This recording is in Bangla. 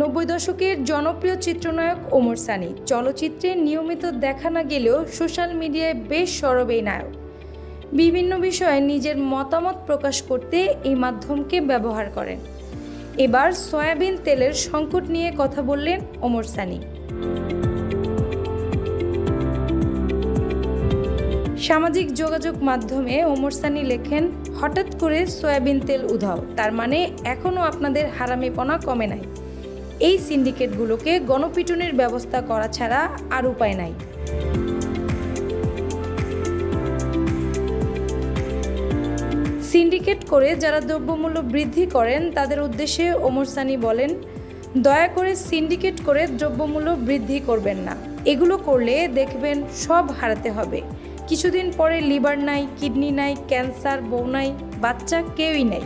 90 দশকের জনপ্রিয় চিত্রনায়ক ওমর সানি চলচ্চিত্রে নিয়মিত দেখা না গেলেও সোশ্যাল মিডিয়ায় বেশ সরব এই নায়ক। বিভিন্ন বিষয়ে নিজের মতামত প্রকাশ করতে এই মাধ্যমকে ব্যবহার করেন। এবার সয়াবিন তেলের সংকট নিয়ে কথা বললেন ওমর সানি। সামাজিক যোগাযোগ মাধ্যমে ওমর সানি লেখেন, হঠাৎ করে সয়াবিন তেল উধাও, তার মানে এখনও আপনাদের হারামিপনা কমে নাই। এই সিন্ডিকেটগুলোকে গণপিটুনির ব্যবস্থা করা ছাড়া আর উপায় নাই। সিন্ডিকেট করে যারা দ্রব্যমূল্য বৃদ্ধি করেন তাদের উদ্দেশ্যে ওমর সানি বলেন, দয়া করে সিন্ডিকেট করে দ্রব্যমূল্য বৃদ্ধি করবেন না। এগুলো করলে দেখবেন সব হারাতে হবে। কিছুদিন পরে লিভার নাই, কিডনি নাই, ক্যান্সার, বউ নাই, বাচ্চা কেউই নাই।